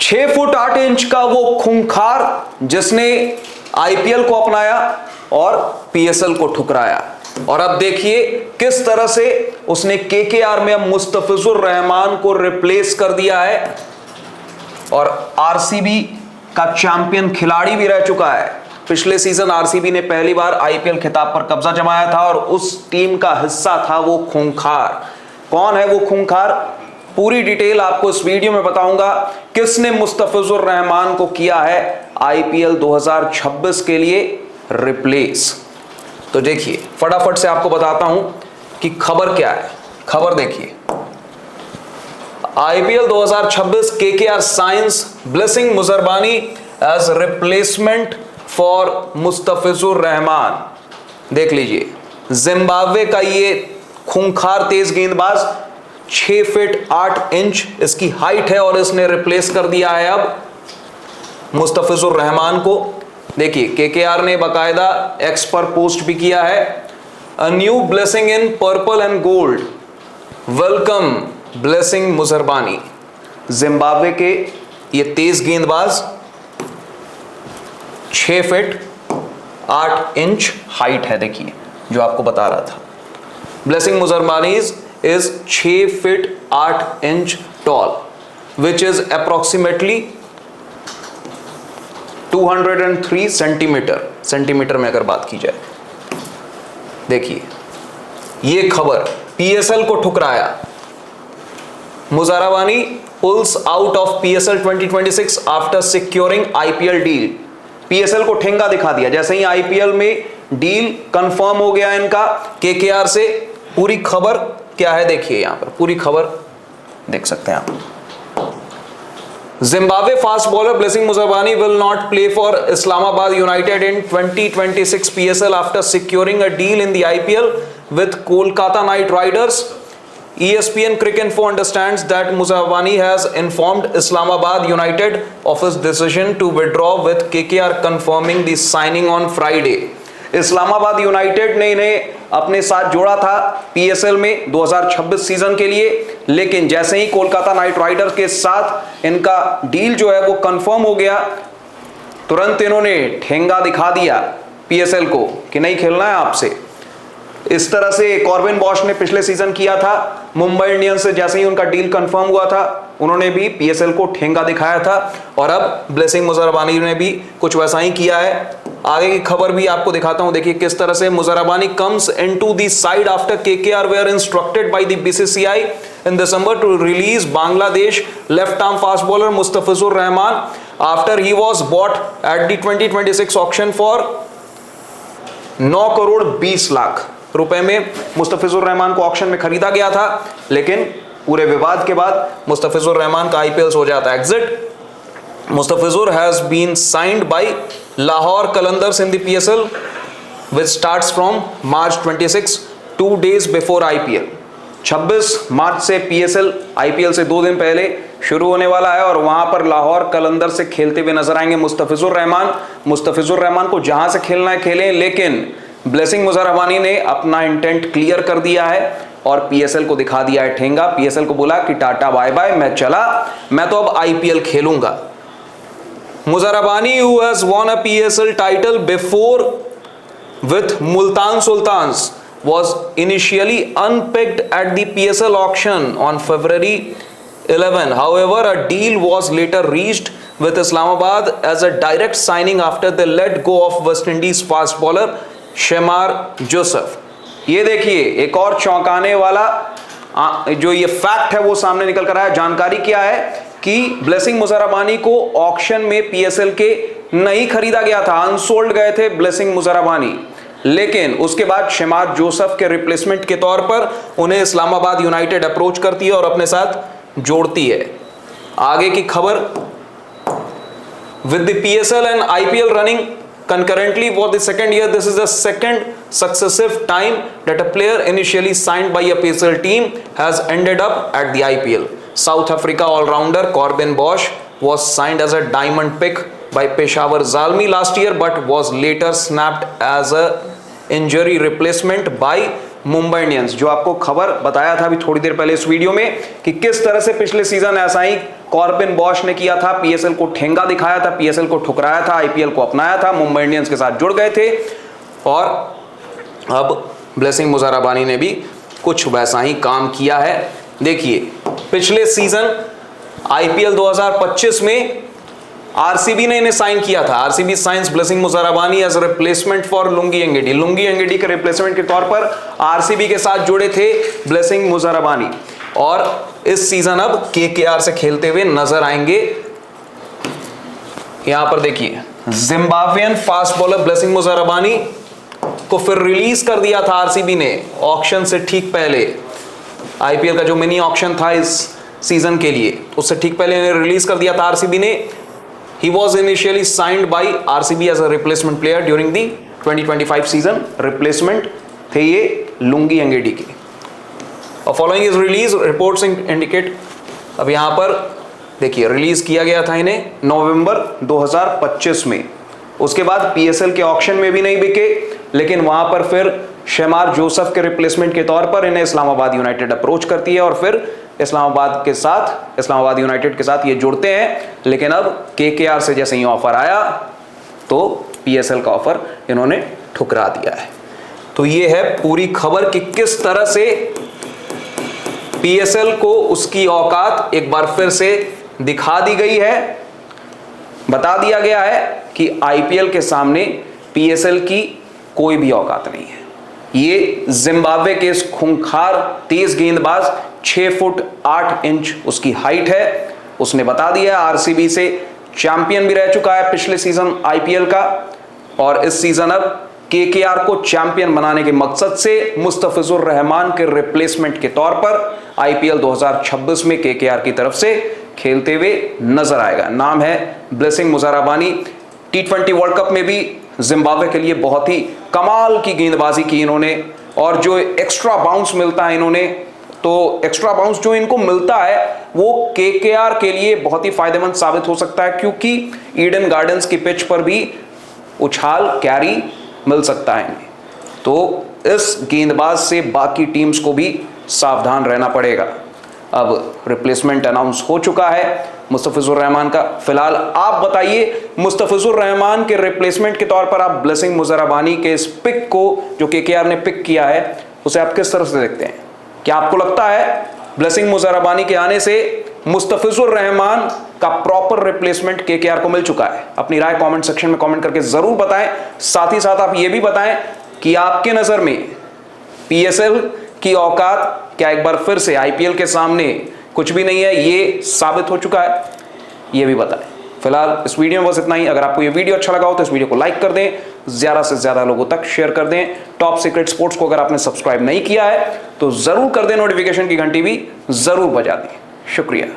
6 foot 8 inch का वो खूंखार जिसने आईपीएल को अपनाया और पीएसएल को ठुकराया। और अब देखिए किस तरह से उसने केकेआर में अब मुस्तफिजुर रहमान को रिप्लेस कर दिया है और आरसीबी का चैंपियन खिलाड़ी भी रह चुका है। पिछले सीजन आरसीबी ने पहली बार आईपीएल खिताब पर कब्जा जमाया था और उस टीम का हिस्सा था वो खूंखार। कौन है वो खूंखार, पूरी डिटेल आपको इस वीडियो में बताऊंगा। किसने मुस्तफिजुर रहमान को किया है आईपीएल 2026 के लिए रिप्लेस। तो देखिए फटाफट से आपको बताता हूं कि खबर क्या है। खबर देखिए, IPL 2026 KKR signs Blessing Muzarabani as replacement for Mustafizur Rahman. देख लीजिए, जिम्बाब्वे का ये खूंखार तेज गेंदबाज 6 फीट 8 इंच इसकी हाइट है और इसने रिप्लेस कर दिया है अब मुस्तफिजुर रहमान को। देखिए केकेआर ने बाकायदा एक्स पर पोस्ट भी किया है, a new blessing in purple and gold, welcome Blessing Muzarabani. Zimbabwe के ये तेज गेंदबाज 6 फीट 8 इंच हाइट है। देखिए जो आपको बता रहा था, Blessing Muzarabani is 6 feet 8 inch toll which is approximately 203 centimetre में अगर बात की जाए। देखिए ये खबर, पीएसएल को ठुकराया, Muzarabani pulls out of PSL 2026 after securing IPL deal. PSL को ठेंगा दिखा दिया जैसे ही आईपीएल में डील कंफर्म हो गया इनका केकेआर से। पूरी खबर क्या है देखिए, यहां पर पूरी खबर देख सकते हैं आप। Zimbabwe fast bowler Blessing Muzarabani will not play for Islamabad United in 2026 PSL after securing a deal in the IPL with Kolkata Knight Riders. ESPN Cricinfo understands that Muzarabani has informed Islamabad United of his decision to withdraw with KKR confirming the signing on Friday. Islamabad United ने इन्हें अपने साथ जोड़ा था PSL में 2026 season के लिए, लेकिन जैसे ही कोलकाता नाइट राइडर्स के साथ इनका डील जो है वो कंफर्म हो गया, तुरंत इन्होंने ठेंगा दिखा दिया पीएसएल को कि नहीं खेलना है आपसे। इस तरह से कॉर्बिन बॉश ने पिछले सीजन किया था मुंबई इंडियंस से। जैसे ही उनका डील कंफर्म हुआ था उन्होंने भी पीएसएल को ठेंगा दिखाया था और अब ब्लेसिंग मुजरबानी ने भी कुछ वैसा ही किया है। आगे की खबर भी आपको दिखाता हूं, देखिए किस तरह से Muzarabani comes into the side after KKR were instructed by the BCCI in December to release Bangladesh left arm fast bowler Mustafizur Rahman after he was bought at the 2026 auction for 9 crore 20 lakh रुपए में मुस्तफिजुर रहमान को ऑक्शन में खरीदा गया था, लेकिन पूरे विवाद के बाद मुस्तफिजुर रहमान का आईपीएल हो जाता है exit. Mustafizur has been signed by Lahore Qalandars in the PSL, which starts from March 26, 2 days before IPL. 26 मार्च से PSL IPL से 2 दिन पहले शुरू होने वाला है और वहां पर लाहौर कलंदर से खेलते हुए नजर आएंगे मुस्तफिजुर रहमान। मुस्तफिजुर रहमान को जहां से खेलना है खेलें, लेकिन ब्लेसिंग मुजरबानी ने अपना इंटेंट क्लियर कर दिया है और पीएसएल को दिखा दिया है ठेंगा। पीएसएल को बोला कि टाटा बाय बाय, मैं चला, मैं तो अब आईपीएल खेलूंगा। Muzarabani, who has won a PSL title before with Multan Sultans, was initially unpicked at the PSL auction on February 11. However, a deal was later reached with Islamabad as a direct signing after they let go of West Indies fast bowler Shamar Joseph. ये देखिए एक और चौंकाने वाला जो ये fact है वो सामने निकल कर आया। जानकारी क्या है कि ब्लेसिंग मुजरबानी को ऑक्शन में पीएसएल के नहीं खरीदा गया था, अनसोल्ड गए थे ब्लेसिंग मुजरबानी, लेकिन उसके बाद शमार जोसेफ के रिप्लेसमेंट के तौर पर उन्हें इस्लामाबाद यूनाइटेड अप्रोच करती है और अपने साथ जोड़ती है। आगे की खबर, with the PSL and IPL running concurrently for the second year, this is the second successive time that a player initially signed by a PSL team has ended up at the IPL. South Africa all-rounder Corbin Bosch was signed as a diamond pick by Peshawar Zalmi last year but was later snapped as a injury replacement by Mumbai Indians. जो आपको खबर बताया था अभी थोड़ी देर पहले इस video में कि किस तरह से पिछले सीजन ऐसा ही कॉर्बिन बॉश ने किया था, पीएसएल को ठेंगा दिखाया था, पीएसएल को ठुकराया था, आईपीएल को अपनाया था, मुंबई इंडियंस के साथ जुड़ गए थे और अब ब्लेसिंग मुज़ाराबानी ने भी कुछ वैसा ही काम किया है। देखिए पिछले सीजन आईपीएल 2025 में आरसीबी ने इन्हें साइन किया था। RCB signs Blessing Muzarabani as replacement for Lungi Ngidi. Lungi Ngidi के रिप्लेसमेंट के तौर पर आरसीबी के साथ जुड़े थे ब्लेसिंग मुज़ाराबानी और इस सीजन अब केकेआर से खेलते हुए नजर आएंगे। यहां पर देखिए Zimbabwean fast bowler blessing Muzarabani को फिर रिलीज कर दिया था आरसीबी ने ऑक्शन से ठीक पहले। आईपीएल का जो मिनी ऑक्शन था इस सीजन के लिए, उससे ठीक पहले इन्हें रिलीज कर दिया था आरसीबी ने। He was initially signed by RCB as a replacement player during the 2025 season. Replacement थे ये लुंगी एंगेडी के। और following is release reports indicate, अब यहाँ पर देखिए रिलीज किया गया था इन्हें नवंबर 2025 में। उसके बाद पीएसएल के ऑक्शन में भी नहीं बिके, लेकिन वहां पर फिर शेमार जोसेफ के रिप्लेसमेंट के तौर पर इन्हें इस्लामाबाद यूनाइटेड अप्रोच करती है और फिर इस्लामाबाद यूनाइटेड के साथ ये जुड़ते हैं। लेकिन अब केकेआर से जैसे ही ऑफर आया तो पीएसएल का ऑफर इन्होंने ठुकरा दिया है। तो ये है पूरी खबर कि किस तरह से पीएसएल को उसकी औकात एक बार फिर से दिखा दी गई है। बता दिया गया है कि आईपीएल के सामने पीएसएल की कोई भी औकात नहीं है। ये जिम्बाब्वे के इस खूंखार तेज गेंदबाज 6 फुट 8 इंच उसकी हाइट है, उसने बता दिया आरसीबी से चैंपियन भी रह चुका है पिछले सीजन आईपीएल का और इस सीजन अब केकेआर को चैंपियन बनाने के मकसद से मुस्तफिजुर रहमान के रिप्लेसमेंट के तौर पर आईपीएल 2026 में केकेआर की तरफ से खेलते हुए नजर आएगा। नाम है blessing Muzarabani. T20 world cup में भी जिम्बाब्वे के लिए बहुत ही कमाल की गेंदबाजी की इन्होंने और जो एक्स्ट्रा बाउंस मिलता है इन्होंने, तो एक्स्ट्रा बाउंस जो इनको मिलता है वो केकेआर के लिए बहुत ही फायदेमंद साबित हो सकता है, क्योंकि ईडन गार्डन्स की पिच पर भी उछाल कैरी मिल सकता है इन्हें। तो इस गेंदबाज से बाकी टीम्स को भी सावधान रहना पड़ेगा। अब रिप्लेसमेंट अनाउंस हो चुका है मुस्तफिजुर रहमान का। फिलहाल आप बताइए मुस्तफिजुर रहमान के रिप्लेसमेंट के तौर पर आप ब्लेसिंग मुज़ाराबानी के इस पिक को जो केकेआर ने पिक किया है उसे आप किस तरह से देखते हैं? क्या आपको लगता है ब्लेसिंग मुज़ाराबानी के आने से मुस्तफिजुर रहमान का प्रॉपर रिप्लेसमेंट केकेआर को मिल चुका है? अपनी राय कमेंट सेक्शन में कमेंट करके जरूर बताएं। साथ ही साथ आप ये भी बताएं कि आपके नजर में पीएसएल की औकात क्या एक बार फिर से आईपीएल के सामने कुछ भी नहीं है, ये साबित हो चुका है? ये भी बताएं। फिलहाल इस वीडियो में बस इतना ही। अगर आपको ये वीडियो अच्छा लगा हो तो इस वीडियो को लाइक कर दें, ज्यादा से ज्यादा लोगों तक शेयर कर दें। टॉप सीक्रेट स्पोर्ट्स को अगर आपने सब्सक्राइब नहीं किया है तो जरूर कर दें, नोटिफिकेशन की घंटी भी जरूर बजा दें। शुक्रिया।